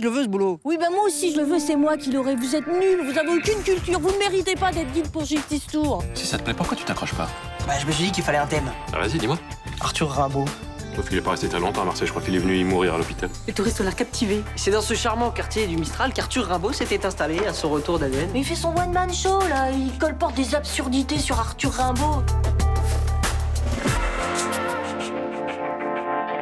je le veux ce boulot. Oui, ben moi aussi je le veux, c'est moi qui l'aurai. Vous êtes nuls, vous avez aucune culture, vous ne méritez pas d'être guide pour Gilles Tistour. Si ça te plaît, pourquoi tu t'accroches pas? Bah, je me suis dit qu'il fallait un thème. Ah, vas-y, dis-moi. Arthur Rimbaud. Sauf qu'il est pas resté très longtemps à Marseille, je crois qu'il est venu y mourir à l'hôpital. Les touristes ont l'air captivés. C'est dans ce charmant quartier du Mistral qu'Arthur Rimbaud s'était installé à son retour d'Aden. Mais il fait son one-man show, là. Il colporte des absurdités sur Arthur Rimbaud.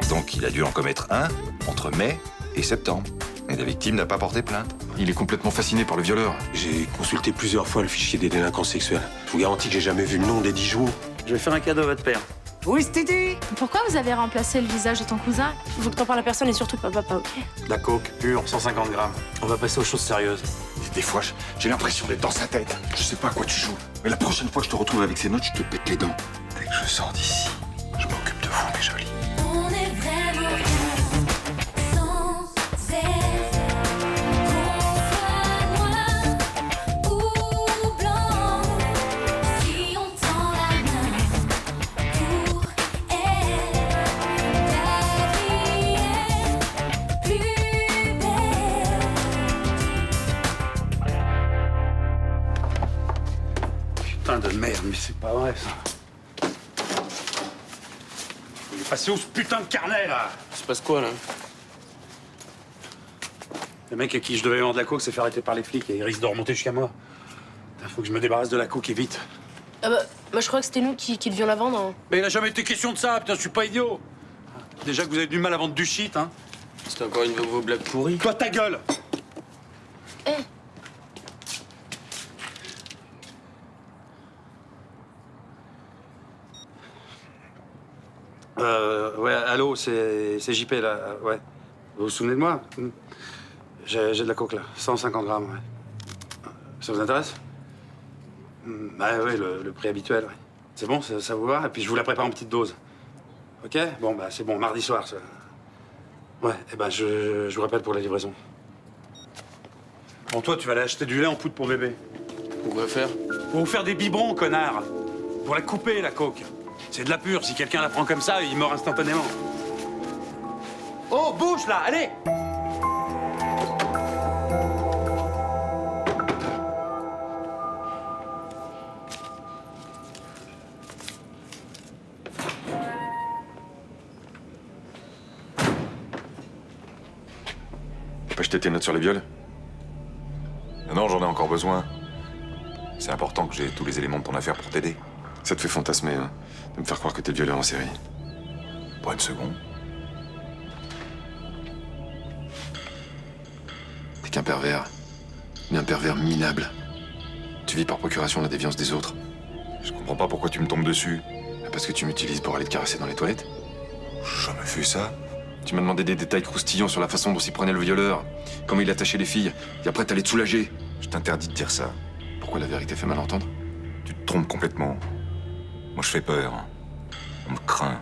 Donc il a dû en commettre un entre mai et septembre. Et la victime n'a pas porté plainte. Il est complètement fasciné par le violeur. J'ai consulté plusieurs fois le fichier des délinquants sexuels. Je vous garantis que j'ai jamais vu le nom des 10 jours. Je vais faire un cadeau à votre père. Oui, Stiti. Pourquoi vous avez remplacé le visage de ton cousin? Faut que t'en parles à personne et surtout pas papa, ok? De la coke pure, 150 grammes. On va passer aux choses sérieuses. Des fois, j'ai l'impression d'être dans sa tête. Je sais pas à quoi tu joues. Mais la prochaine fois que je te retrouve avec ces notes, je te pète les dents. Dès que je sors d'ici, je m'occupe de vous, mes jolis. On est vraiment bien, sans être, qu'on soit noir ou blanc. Si on tend la main pour elle, ta vie est plus belle. Putain de merde, mais c'est pas vrai ça. Il est passé où ce putain de carnet là? Il se passe quoi, là? Le mec à qui je devais vendre de la coke s'est fait arrêter par les flics et il risque de remonter jusqu'à moi. Faut que je me débarrasse de la coke et vite. Ah bah, je crois que c'était nous qui devions la vendre. Hein. Mais il a jamais été question de ça, putain, je suis pas idiot. Déjà que vous avez du mal à vendre du shit, hein. C'était encore une de vos blagues pourries. Toi, ta gueule! Eh. Ouais, allô, c'est JP là, ouais. Vous vous souvenez de moi? J'ai de la coke là, 150 grammes, ouais. Ça vous intéresse? Bah ouais, le prix habituel, ouais. C'est bon, ça vous va? Et puis je vous la prépare en petite dose. Ok? Bon, bah c'est bon, mardi soir, ça. Ouais, et ben je vous rappelle pour la livraison. Bon, toi, tu vas aller acheter du lait en poudre pour bébé. Pourquoi faire? Pour vous faire des biberons, connard. Pour la couper, la coke. C'est de la pure. Si quelqu'un la prend comme ça, il meurt instantanément. Oh, bouge là, allez! T'as pas jeté tes notes sur les viols? Non, j'en ai encore besoin. C'est important que j'ai tous les éléments de ton affaire pour t'aider. Ça te fait fantasmer, hein, de me faire croire que t'es le violeur en série. Pas une seconde. T'es qu'un pervers. Mais un pervers minable. Tu vis par procuration la déviance des autres. Je comprends pas pourquoi tu me tombes dessus. Parce que tu m'utilises pour aller te caresser dans les toilettes. J'ai jamais fait ça. Tu m'as demandé des détails croustillants sur la façon dont s'y prenait le violeur, comment il attachait les filles, et après t'allais te soulager. Je t'interdis de dire ça. Pourquoi la vérité fait mal entendre? Tu te trompes complètement. Moi, je fais peur. On me craint.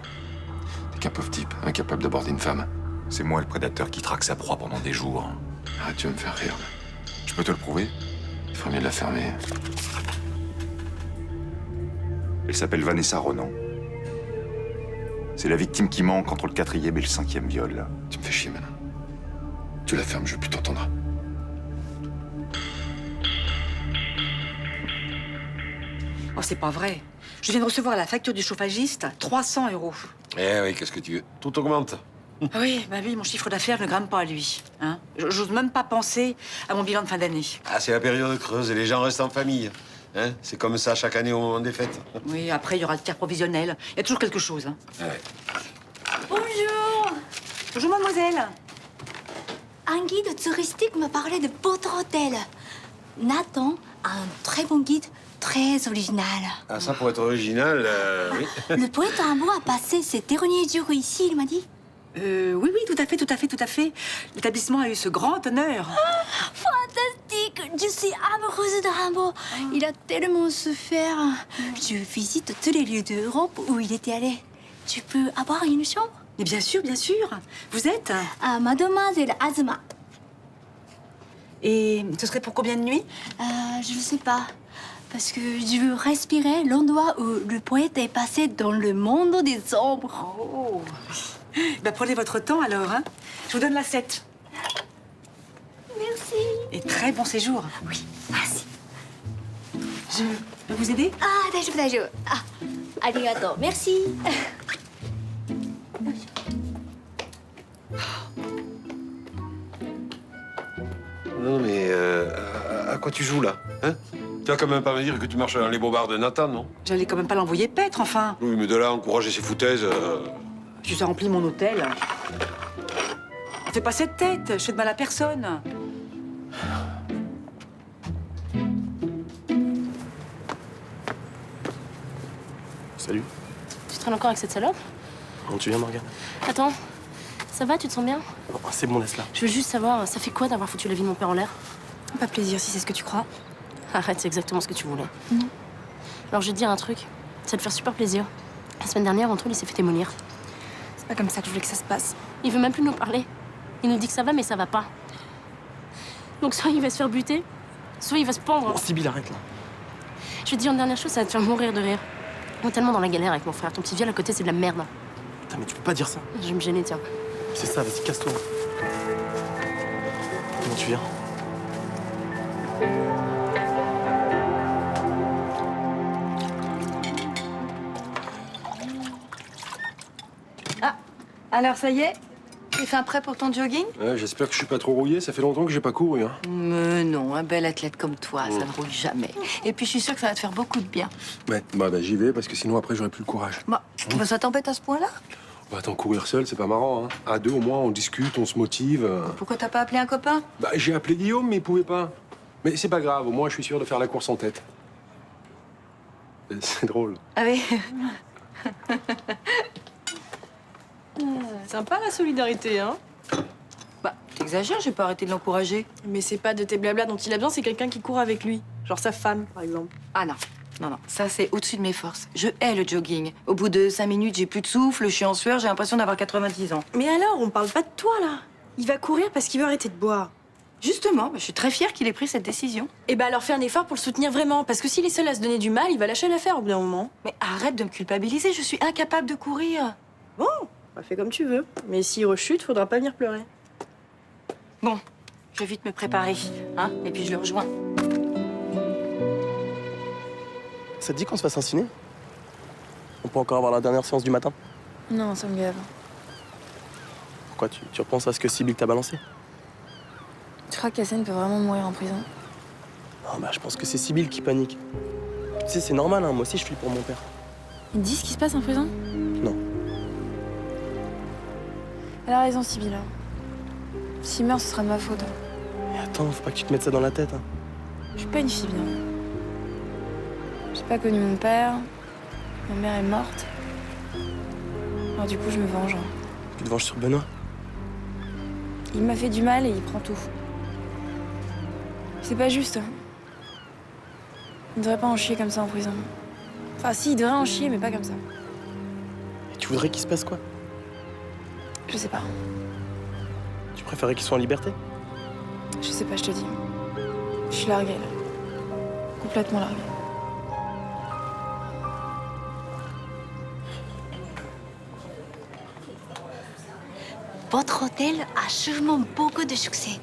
T'es qu'un pauvre type, incapable d'aborder une femme. C'est moi le prédateur qui traque sa proie pendant des jours. Arrête, tu vas me faire rire. Je peux te le prouver? Il ferait mieux de la fermer. Elle s'appelle Vanessa Ronan. C'est la victime qui manque entre le 4e et le 5e viol. Tu me fais chier maintenant. Tu la fermes, je veux plus t'entendre. Oh, c'est pas vrai. Je viens de recevoir la facture du chauffagiste, 300 €. Eh oui, qu'est-ce que tu veux? Tout augmente. Ah oui, bah oui, mon chiffre d'affaires ne grimpe pas, lui. Hein. J'ose même pas penser à mon bilan de fin d'année. Ah, c'est la période creuse et les gens restent en famille. Hein, c'est comme ça chaque année au moment des fêtes. Oui, après, il y aura le tiers provisionnel. Il y a toujours quelque chose. Hein. Ouais. Bonjour. Bonjour, mademoiselle. Un guide touristique m'a parlé de votre hôtel. Nathan a un très bon guide, très original. Ah, ça, pour être original, oui. Le poète Rimbaud a passé ses derniers jours ici, il m'a dit. Oui, oui, tout à fait. L'établissement a eu ce grand honneur. Fantastique. Je suis amoureuse de Rimbaud. Il a tellement souffert. Je visite tous les lieux d'Europe où il était allé. Tu peux avoir une chambre? Mais bien sûr, bien sûr. Vous êtes? Mademoiselle Azuma. Et ce serait pour combien de nuits? Je ne sais pas. Parce que je veux respirer l'endroit où le poète est passé dans le monde des ombres. Oh. Ben, prenez votre temps alors, hein. Je vous donne la 7. aussi. Et très bon séjour. Oui, merci. Je peux vous aider? Ah, daijoubu. Ah, arigato. Merci. Non, mais à quoi tu joues, là? Hein? Tu vas quand même pas me dire que tu marches dans les bobards de Nathan, non? J'allais quand même pas l'envoyer paître, enfin. Oui, mais de là à encourager ses foutaises... Tu as rempli mon hôtel. Fais pas cette tête, je fais de mal à personne. Salut. Tu traînes encore avec cette salope? Comment tu viens, Morgane? Attends, ça va, tu te sens bien? Oh, c'est bon, laisse-la. Je veux juste savoir, ça fait quoi d'avoir foutu la vie de mon père en l'air? Pas plaisir si c'est ce que tu crois. Arrête, c'est exactement ce que tu voulais. Alors je vais te dire un truc, ça va te faire super plaisir. La semaine dernière, entre eux, il s'est fait démolir. C'est pas comme ça que je voulais que ça se passe. Il veut même plus nous parler. Il nous dit que ça va, mais ça va pas. Donc soit il va se faire buter, soit il va se pendre. Bon, Sibylle, arrête, là. Je vais te dire une dernière chose, ça va te faire mourir de rire. On est tellement dans la galère avec mon frère. Ton petit viol à côté, c'est de la merde. Putain, mais tu peux pas dire ça. Je vais me gêner, tiens. C'est ça, vas-y, casse-toi. Comment tu viens? Alors ça y est, tu fais un prêt pour ton jogging? Ouais, j'espère que je suis pas trop rouillé, ça fait longtemps que j'ai pas couru. Hein. Mais non, un bel athlète comme toi, ça ne roule jamais. Et puis je suis sûre que ça va te faire beaucoup de bien. Ouais, bah j'y vais parce que sinon après j'aurai plus le courage. Bah, ça t'embête à ce point-là? Bah attends, courir seul, c'est pas marrant. Hein. À deux au moins, on discute, on se motive. Pourquoi t'as pas appelé un copain? Bah j'ai appelé Guillaume, mais il pouvait pas. Mais c'est pas grave, au moins je suis sûr de faire la course en tête. C'est drôle. Ah oui. Sympa la solidarité, hein? Bah, t'exagères, j'ai pas arrêté de l'encourager. Mais c'est pas de tes blablas dont il a besoin, c'est quelqu'un qui court avec lui. Genre sa femme, par exemple. Ah non. Non, ça c'est au-dessus de mes forces. Je hais le jogging. Au bout de 5 minutes, j'ai plus de souffle, je suis en sueur, j'ai l'impression d'avoir 90 ans. Mais alors, on parle pas de toi, là. Il va courir parce qu'il veut arrêter de boire. Justement, je suis très fière qu'il ait pris cette décision. Et bah alors fais un effort pour le soutenir vraiment, parce que s'il est seul à se donner du mal, il va lâcher l'affaire au bout d'un moment. Mais arrête de me culpabiliser, je suis incapable de courir. Bon, bah fais comme tu veux. Mais s'il rechute, faudra pas venir pleurer. Bon, je vais vite me préparer, hein, et puis je le rejoins. Ça te dit qu'on se fasse un ciné? On peut encore avoir la dernière séance du matin? Non, ça me gave. Pourquoi tu repenses à ce que Sibylle t'a balancé? Tu crois qu'Yassine peut vraiment mourir en prison? Non, bah je pense que c'est Sibylle qui panique. Tu sais, c'est normal, hein, moi aussi je flippe pour mon père. Il te dit ce qui se passe en prison? Non. Elle a raison, Sibylle. S'il meurt, ce sera de ma faute. Mais attends, faut pas que tu te mettes ça dans la tête, hein. Je suis pas une fille bien. J'ai pas connu mon père. Ma mère est morte. Alors du coup, je me venge. Tu te venges sur Benoît? Il m'a fait du mal et il prend tout. C'est pas juste. Il devrait pas en chier comme ça en prison. Enfin, si, il devrait en chier, mais pas comme ça. Et tu voudrais qu'il se passe quoi? Je sais pas. Tu préférais qu'il soit en liberté? Je sais pas, je te dis. Je suis larguée, là. Complètement larguée. Votre hôtel a sûrement beaucoup de succès.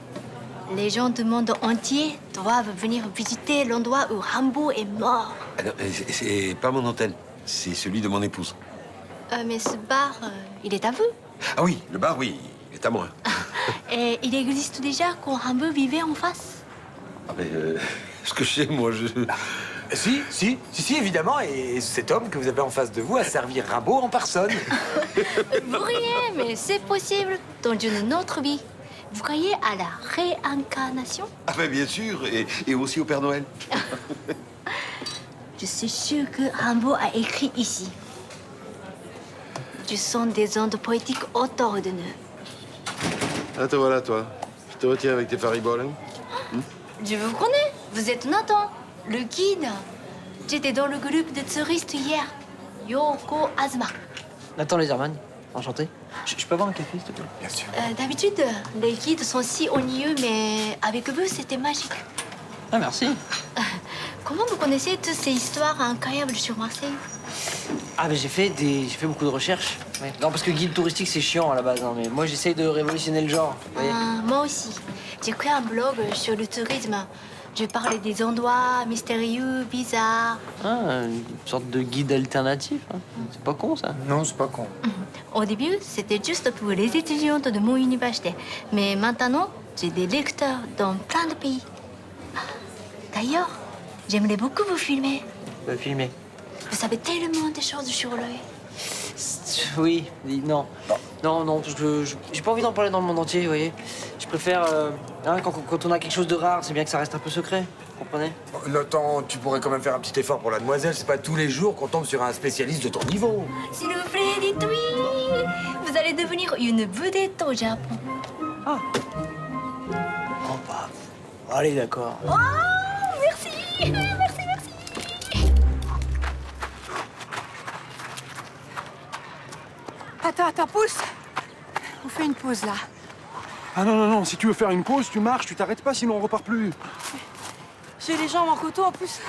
Les gens du monde entier doivent venir visiter l'endroit où Rambo est mort. Ah non, c'est pas mon hôtel, c'est celui de mon épouse. Mais ce bar, il est à vous. Ah oui, le bar, oui, il est à moi. Et il existe déjà quand Rambo vivait en face. Ah mais, ce que je sais, moi, je... Si, évidemment. Et cet homme que vous avez en face de vous a servi Rimbaud en personne. Vous riez, mais c'est possible dans une autre vie. Vous croyez à la réincarnation? Ah ben bien sûr, et aussi au Père Noël. Je suis sûre que Rimbaud a écrit ici. Du son des ondes poétiques autour de nous. Ah, te voilà, toi. Je te retiens avec tes fariboles. Je vous connais. Vous êtes Nathan, le guide. J'étais dans le groupe de touristes hier. Yoko Azuma. Nathan Lederman, enchanté. Je peux avoir un café, s'il te plaît? Bien sûr. D'habitude, les guides sont si ennuyeux, mais avec vous, c'était magique. Ah, merci. Comment vous connaissez toutes ces histoires incroyables sur Marseille? Ah, mais j'ai fait beaucoup de recherches. Ouais. Non, parce que guide touristique, c'est chiant à la base, hein, mais moi, j'essaye de révolutionner le genre. Vous voyez. Moi aussi. J'ai créé un blog sur le tourisme. Je parlais des endroits mystérieux, bizarres. Ah, une sorte de guide alternatif. Hein. C'est pas con, ça. Non, c'est pas con. Au début, c'était juste pour les étudiantes de mon université. Mais maintenant, j'ai des lecteurs dans plein de pays. D'ailleurs, j'aimerais beaucoup vous filmer. Filmer. Vous savez tellement de choses sur l'œil. Oui, non. Non, parce que j'ai pas envie d'en parler dans le monde entier, vous voyez. Je préfère, quand on a quelque chose de rare, c'est bien que ça reste un peu secret, vous comprenez? Nathan, tu pourrais quand même faire un petit effort pour la demoiselle. C'est pas tous les jours qu'on tombe sur un spécialiste de ton niveau. S'il vous plaît, dites oui. Vous allez devenir une vedette au Japon. Ah. Oh, bah, allez, d'accord. Oh, merci. Merci. Attends, pousse. On fait une pause, là. Ah non, si tu veux faire une pause, tu marches, tu t'arrêtes pas, sinon on repart plus. J'ai les jambes en coteau, en plus.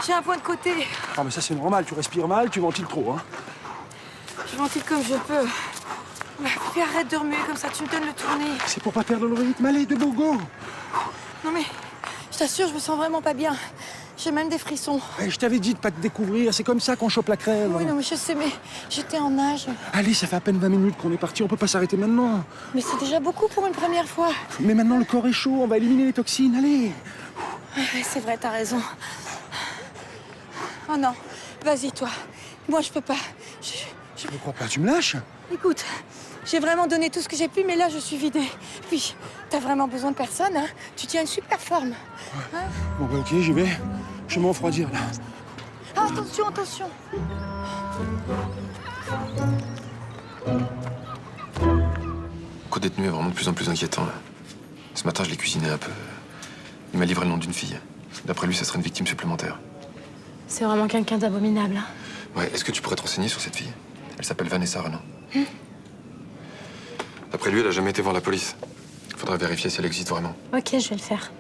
J'ai un point de côté. Ah mais ça c'est normal, tu respires mal, tu ventiles trop, hein. Je ventile comme je peux. Puis arrête de remuer comme ça, tu me donnes le tournis. C'est pour pas perdre le rythme, allez, de bogo. Non mais, je t'assure, je me sens vraiment pas bien. J'ai même des frissons. Je t'avais dit de pas te découvrir, c'est comme ça qu'on chope la crève. Oui, non mais je sais, mais j'étais en nage. Allez, ça fait à peine 20 minutes qu'on est parti, on peut pas s'arrêter maintenant. Mais c'est déjà beaucoup pour une première fois. Mais maintenant le corps est chaud, on va éliminer les toxines, allez. Ouais, c'est vrai, t'as raison. Oh non, vas-y toi. Moi je peux pas. Je ne crois pas, tu me lâches? Écoute, j'ai vraiment donné tout ce que j'ai pu, mais là je suis vidée. Puis, t'as vraiment besoin de personne, hein. Tu tiens une super forme. Hein? Bon bah ok, j'y vais. Je vais m'en refroidir là. Ah, attention. Co-détenu est vraiment de plus en plus inquiétant, là. Ce matin, je l'ai cuisiné un peu. Il m'a livré le nom d'une fille. D'après lui, ça serait une victime supplémentaire. C'est vraiment quelqu'un d'abominable. Hein. Ouais, est-ce que tu pourrais te renseigner sur cette fille? Elle s'appelle Vanessa Renan. D'après lui, elle a jamais été voir la police. Faudrait vérifier si elle existe vraiment. Ok, je vais le faire.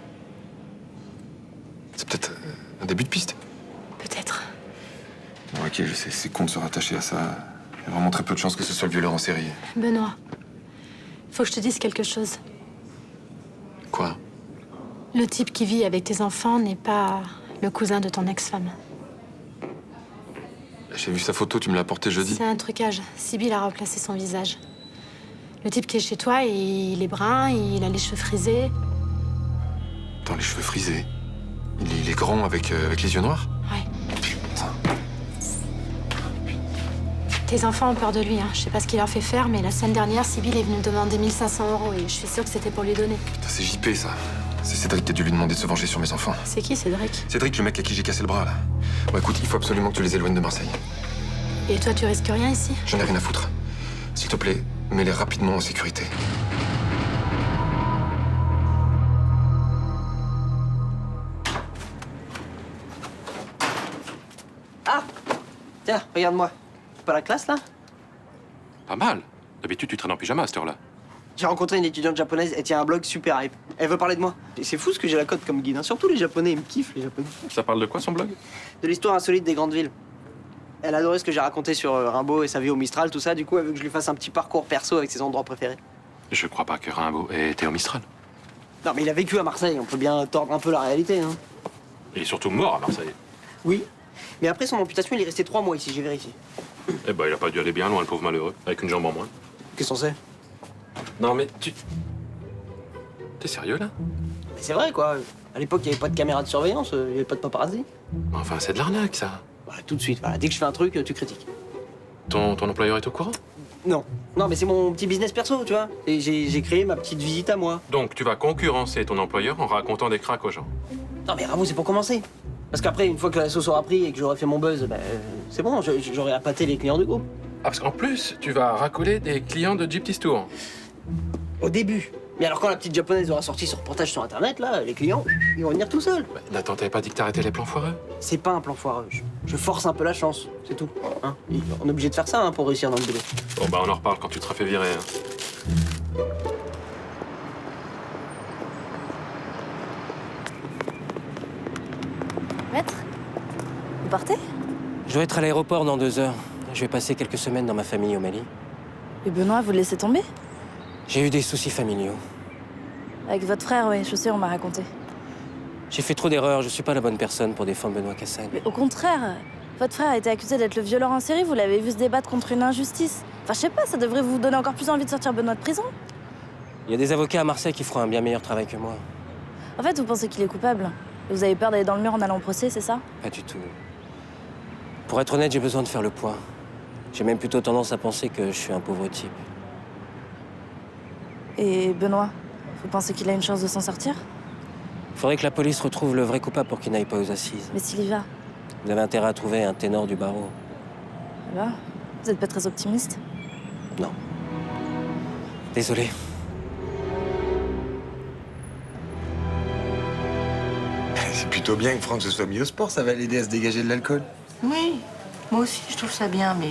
C'est peut-être un début de piste. Peut-être. Bon, ok, je sais, c'est con de se rattacher à ça. Il y a vraiment très peu de chances que ce soit le violeur en série. Benoît, faut que je te dise quelque chose. Quoi? Le type qui vit avec tes enfants n'est pas le cousin de ton ex-femme. J'ai vu sa photo, tu me l'as portée jeudi. C'est un trucage. Sibyl a remplacé son visage. Le type qui est chez toi, il est brun, il a les cheveux frisés. Dans les cheveux frisés. Il est grand avec les yeux noirs? Ouais. Tes enfants ont peur de lui, hein. Je sais pas ce qu'il leur fait faire, mais la semaine dernière, Sibyl est venue me demander 1 500 € et je suis sûre que c'était pour lui donner. Putain, c'est JP, ça. C'est Cédric qui a dû lui demander de se venger sur mes enfants. C'est qui, Cédric? Cédric, le mec à qui j'ai cassé le bras, là. Bon, écoute, il faut absolument que tu les éloignes de Marseille. Et toi, tu risques rien ici? J'en ai rien à foutre. S'il te plaît, mets-les rapidement en sécurité. Ah! Tiens, regarde-moi. C'est pas la classe, là? Pas mal. D'habitude, tu traînes en pyjama à cette heure-là. J'ai rencontré une étudiante japonaise, elle tient un blog super hype. Elle veut parler de moi. Et c'est fou ce que j'ai la cote comme guide, hein. Surtout les Japonais, ils me kiffent, les Japonais. Ça parle de quoi, son blog? De l'histoire insolite des grandes villes. Elle adorait ce que j'ai raconté sur Rimbaud et sa vie au Mistral, tout ça. Du coup, elle veut que je lui fasse un petit parcours perso avec ses endroits préférés. Je crois pas que Rimbaud ait été au Mistral. Non, mais il a vécu à Marseille, on peut bien tordre un peu la réalité, hein. Il est surtout mort à Marseille. Oui. Mais après son amputation, il est resté 3 mois ici, j'ai vérifié. Eh ben, il a pas dû aller bien loin, le pauvre malheureux, avec une jambe en moins. Qu'est-ce qu'on sait? Non, mais tu... T'es sérieux, là? Mais c'est vrai, quoi. À l'époque, il n'y avait pas de caméra de surveillance, il n'y avait pas de paparazzi. Enfin, c'est de l'arnaque, ça. Voilà, tout de suite, voilà. Dès que je fais un truc, tu critiques. Ton employeur est au courant? Non. Non, mais c'est mon petit business perso, tu vois. Et j'ai créé ma petite visite à moi. Donc, tu vas concurrencer ton employeur en racontant des cracks aux gens. Non, mais Rambo, c'est pour commencer. Parce qu'après, une fois que la sauce aura pris et que j'aurai fait mon buzz, ben, c'est bon, j'aurai appâté les clients du groupe. Ah, parce qu'en plus, tu vas racoler des clients de Gypsy Tour. Au début. Mais alors, quand la petite japonaise aura sorti son reportage sur Internet, là, les clients, ils vont venir tout seuls. Bah, Nathan, t'avais pas dit que t'arrêtais les plans foireux? C'est pas un plan foireux. Je force un peu la chance, c'est tout. Hein, on est obligé de faire ça, hein, pour réussir dans le boulot. Bon, bah, on en reparle quand tu te seras fait virer. Hein. Maître, vous partez? Je dois être à l'aéroport dans 2 heures. Je vais passer quelques semaines dans ma famille au Mali. Et Benoît, vous le laissez tomber? J'ai eu des soucis familiaux. Avec votre frère, oui, je sais, on m'a raconté. J'ai fait trop d'erreurs, je suis pas la bonne personne pour défendre Benoît Cassagne. Mais au contraire, votre frère a été accusé d'être le violeur en série, vous l'avez vu se débattre contre une injustice. Enfin, je sais pas, ça devrait vous donner encore plus envie de sortir Benoît de prison. Il y a des avocats à Marseille qui feront un bien meilleur travail que moi. En fait, vous pensez qu'il est coupable. Et vous avez peur d'aller dans le mur en allant au procès, c'est ça? Pas du tout. Pour être honnête, j'ai besoin de faire le point. J'ai même plutôt tendance à penser que je suis un pauvre type. Et Benoît, vous pensez qu'il a une chance de s'en sortir? Faudrait que la police retrouve le vrai coupable pour qu'il n'aille pas aux assises. Mais s'il y va, Vous avez intérêt à trouver un ténor du barreau. là, vous êtes pas très optimiste? Non. Désolé. C'est plutôt bien que Franck se soit mis au sport, ça va l'aider à se dégager de l'alcool. Oui, moi aussi, je trouve ça bien, mais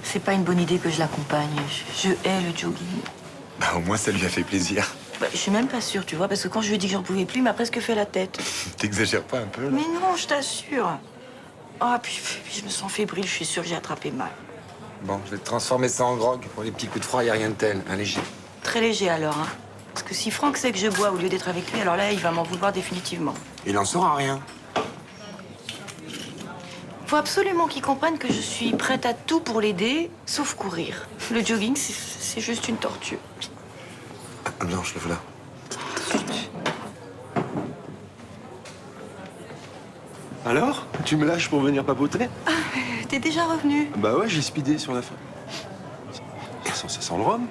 c'est pas une bonne idée que je l'accompagne. Je hais le jogging. Bah, au moins, ça lui a fait plaisir. Bah, je suis même pas sûre, tu vois, parce que quand je lui ai dit que j'en pouvais plus, il m'a presque fait la tête. T'exagères pas un peu, là? Mais non, je t'assure. Ah, puis je me sens fébrile, je suis sûre que j'ai attrapé mal. Bon, je vais te transformer ça en grog. Pour les petits coups de froid, y a rien de tel. Un léger. Très léger alors, hein. Parce que si Franck sait que je bois au lieu d'être avec lui, alors là, il va m'en vouloir définitivement. Il en saura rien. Faut absolument qu'il comprenne que je suis prête à tout pour l'aider, sauf courir. Le jogging, c'est juste une torture. Ah, Blanche, le voilà. Alors? Tu me lâches pour venir papoter? T'es déjà revenu? Bah ouais, j'ai speedé sur la fin. Ça sent le rhum.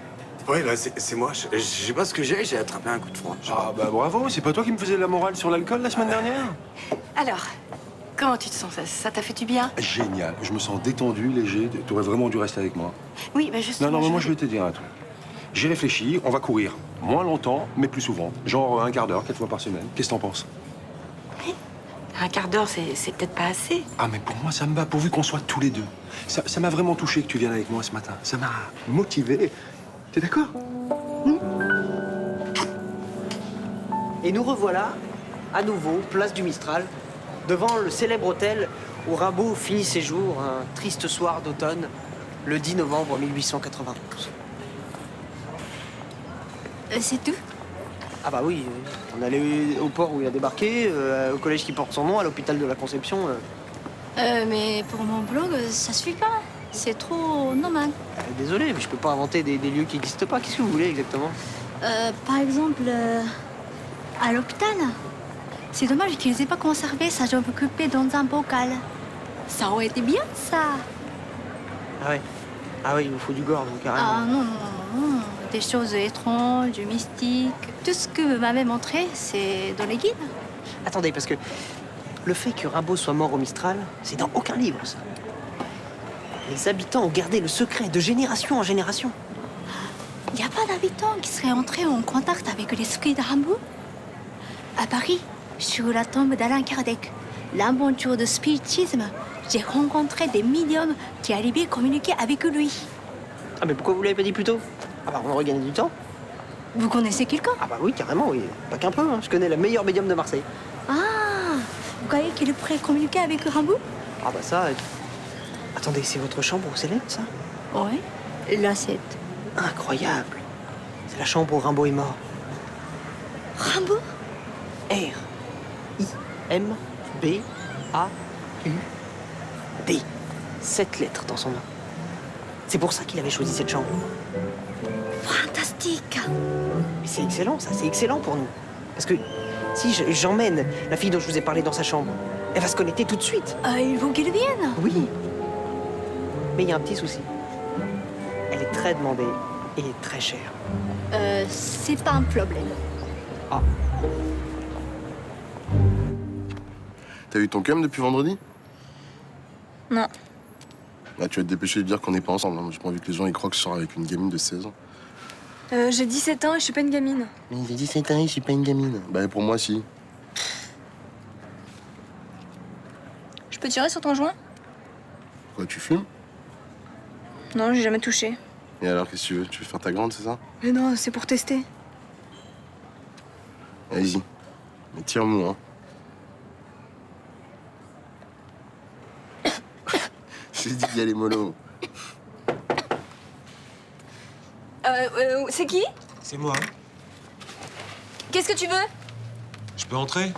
Oui, là, c'est moi. Je sais pas ce que j'ai attrapé un coup de froid. Ah bah bravo, c'est pas toi qui me faisais la morale sur l'alcool la semaine dernière? Alors, comment tu te sens? Ça t'a fait du bien? Génial, je me sens détendu, léger. T'aurais vraiment dû rester avec moi. Oui, mais justement... Non, mais moi je vais te dire un truc. J'ai réfléchi, on va courir. Moins longtemps, mais plus souvent. Genre un quart d'heure, 4 fois par semaine. Qu'est-ce que t'en penses? Un quart d'heure, c'est peut-être pas assez. Ah mais pour moi ça me va, pourvu qu'on soit tous les deux. Ça m'a vraiment touché que tu viennes avec moi ce matin. Ça m'a motivé. T'es d'accord? Et nous revoilà, à nouveau, place du Mistral, devant le célèbre hôtel où Rimbaud finit ses jours, un triste soir d'automne, le 10 novembre 1891. C'est tout? Ah bah oui, on allait au port où il a débarqué, au collège qui porte son nom, à l'hôpital de la Conception. Mais pour mon blog, ça suffit pas. C'est trop normal. Désolé, mais je peux pas inventer des lieux qui n'existent pas. Qu'est-ce que vous voulez exactement? Par exemple, à l'hôpital. C'est dommage qu'ils aient pas conservé sa jambe coupée dans un bocal. Ça aurait été bien, ça. Ah ouais. Ah oui, il vous faut du gore, donc carrément. Ah non, non, non. Des choses étranges, mystiques. Tout ce que vous m'avez montré, c'est dans les guides. Attendez, parce que le fait que Rimbaud soit mort au Mistral, c'est dans aucun livre, ça. Les habitants ont gardé le secret de génération en génération. Il n'y a pas d'habitants qui seraient entrés en contact avec l'esprit de Rimbaud? À Paris, sur la tombe d'Alain Kardec, l'aventure de spiritisme, j'ai rencontré des médiums qui arrivaient à communiquer avec lui. Ah mais pourquoi vous l'avez pas dit plus tôt? Ah bah on aurait gagné du temps. Vous connaissez quelqu'un? Ah bah oui, carrément, oui. Pas qu'un peu, hein. Je connais la meilleure médium de Marseille. Ah, vous croyez qu'il pourrait communiquer avec Rimbaud? Ah bah ça... Attendez, c'est votre chambre au Célèbre, ça? Oui, là c'est... Incroyable. C'est la chambre où Rimbaud est mort. Rimbaud? R-I-M-B-A-U-D. 7 lettres dans son nom. C'est pour ça qu'il avait choisi cette chambre. Fantastique. Mais c'est excellent, ça, c'est excellent pour nous. Parce que si j'emmène la fille dont je vous ai parlé dans sa chambre, elle va se connecter tout de suite. Il faut qu'elle vienne. Oui. Mais il y a un petit souci. Elle est très demandée et très chère. C'est pas un problème. Ah. T'as eu ton cum depuis vendredi? Non. Bah, tu vas te dépêcher de dire qu'on n'est pas ensemble. Hein. J'ai pas envie que les gens y croient que je sors avec une gamine de 16 ans. J'ai 17 ans et je suis pas une gamine. Mais j'ai 17 ans et je suis pas une gamine. Bah, pour moi, si. Je peux tirer sur ton joint? Quoi, tu fumes? Non, j'ai jamais touché. Et alors, qu'est-ce que tu veux? Tu veux faire ta grande, c'est ça? Mais non, c'est pour tester. Vas-y. Mais tire-moi, hein. Je t'ai dit d'y aller mollo. C'est qui? C'est moi. Qu'est-ce que tu veux? Je peux entrer?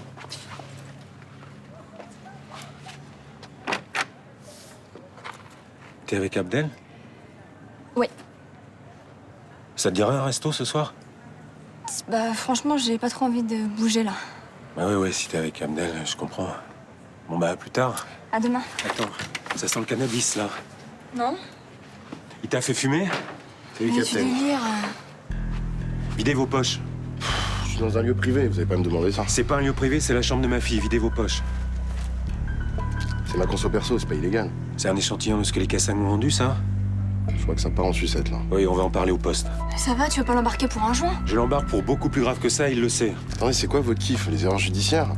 T'es avec Abdel? Oui. Ça te dirait un resto ce soir? Bah franchement, j'ai pas trop envie de bouger là. Bah ouais, si t'es avec Abdel, je comprends. Bon bah, à plus tard. À demain. Attends, ça sent le cannabis, là. Non? Il t'a fait fumer? Salut, Mais du Captain. délire. Videz vos poches. Je suis dans un lieu privé, vous allez pas me demander ça. C'est pas un lieu privé, c'est la chambre de ma fille. Videz vos poches. C'est ma conso perso, c'est pas illégal. C'est un échantillon de ce que les Cassagnes ont vendu, ça? Je crois que ça part en sucette, là. Oui, on va en parler au poste. Ça va, tu veux pas l'embarquer pour un joint? Je l'embarque pour beaucoup plus grave que ça, il le sait. Attendez, c'est quoi votre kiff? Les erreurs judiciaires?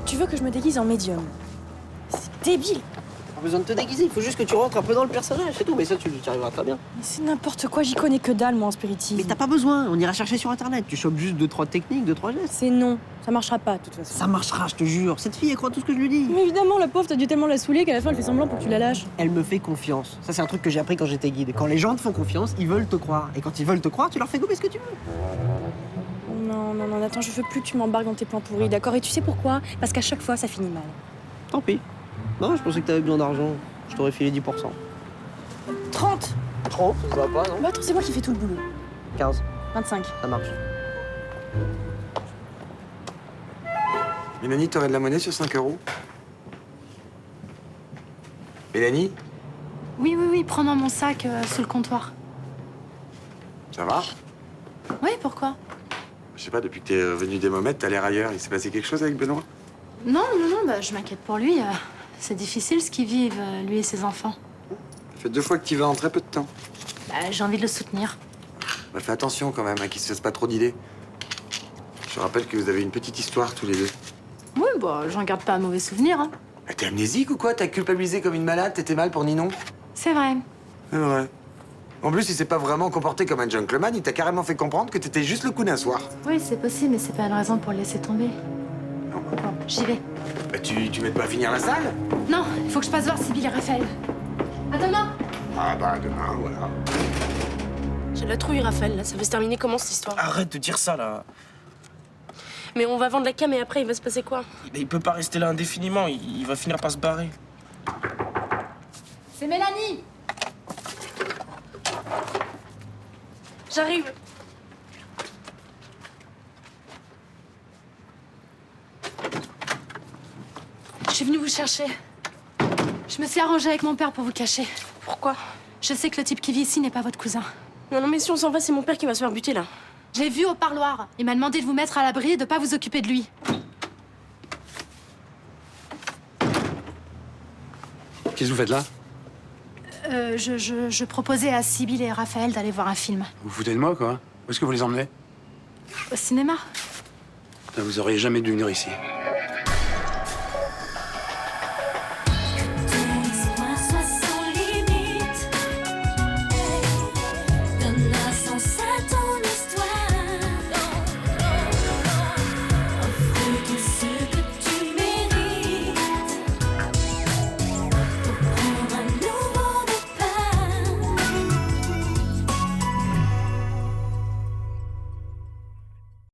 Tu veux que je me déguise en médium? C'est débile. Pas besoin de te déguiser, il faut juste que tu rentres un peu dans le personnage, c'est tout. Mais ça, tu y arriveras très bien. Mais c'est n'importe quoi, j'y connais que dalle, moi, en spiritisme. Mais t'as pas besoin, on ira chercher sur internet. Tu chopes juste 2-3 techniques, 2-3 gestes. C'est non, ça marchera pas, de toute façon. Ça marchera, je te jure. Cette fille, elle croit tout ce que je lui dis. Mais évidemment, la pauvre, t'as dû tellement la saouler qu'à la fin, elle fait semblant pour que tu la lâches. Elle me fait confiance. Ça, c'est un truc que j'ai appris quand j'étais guide. Quand les gens te font confiance, ils veulent te croire. Et quand ils veulent te croire, tu leur fais goûter ce que tu veux. Non, attends, je veux plus que tu m'embarques dans tes plans pourris, d'accord? Et tu sais pourquoi? Parce qu'à chaque fois, ça finit mal. Tant pis. Non, je pensais que t'avais besoin d'argent. Je t'aurais filé 10%. 30! 30, ça va pas, non? Bah attends, c'est moi qui fais tout le boulot. 15, 25. ça marche. Mélanie, t'aurais de la monnaie sur 5 euros? Mélanie? Oui, prends-moi mon sac sous le comptoir. Ça va? Oui, pourquoi? Je sais pas, depuis que t'es venu des Momettes, t'as l'air ailleurs. Il s'est passé quelque chose avec Benoît? Non, bah, je m'inquiète pour lui. C'est difficile ce qu'ils vivent, lui et ses enfants. Ça fait 2 fois que t'y vas en très peu de temps. Bah, j'ai envie de le soutenir. Bah, fais attention quand même, hein, qu'il se fasse pas trop d'idées. Je rappelle que vous avez une petite histoire tous les deux. Oui, bah, j'en garde pas un mauvais souvenir. Hein. Ah, t'es amnésique ou quoi? T'as culpabilisé comme une malade? T'étais mal pour Ninon? C'est vrai. C'est vrai. En plus, il s'est pas vraiment comporté comme un gentleman. Il t'a carrément fait comprendre que t'étais juste le coup d'un soir. Oui, c'est possible, mais c'est pas une raison pour le laisser tomber. Bon, j'y vais. Bah, tu m'aides pas à finir la salle? Non, il faut que je passe voir Sybille et Raphaël. À demain. Ah bah, à demain, voilà. J'ai la trouille, Raphaël, là. Ça va se terminer comment, cette histoire? Arrête de dire ça, là. Mais on va vendre la cam et après, il va se passer quoi? Il peut pas rester là indéfiniment. Il va finir par se barrer. C'est Mélanie. J'arrive. Je suis venue vous chercher. Je me suis arrangée avec mon père pour vous cacher. Pourquoi? Je sais que le type qui vit ici n'est pas votre cousin. Non, mais si on s'en va, c'est mon père qui va se faire buter, là. J'ai vu au parloir. Il m'a demandé de vous mettre à l'abri et de pas vous occuper de lui. Qu'est-ce que vous faites là? Je proposais à Sybille et Raphaël d'aller voir un film. Vous vous foutez de moi, quoi? Où est-ce que vous les emmenez? Au cinéma. Vous auriez jamais dû venir ici.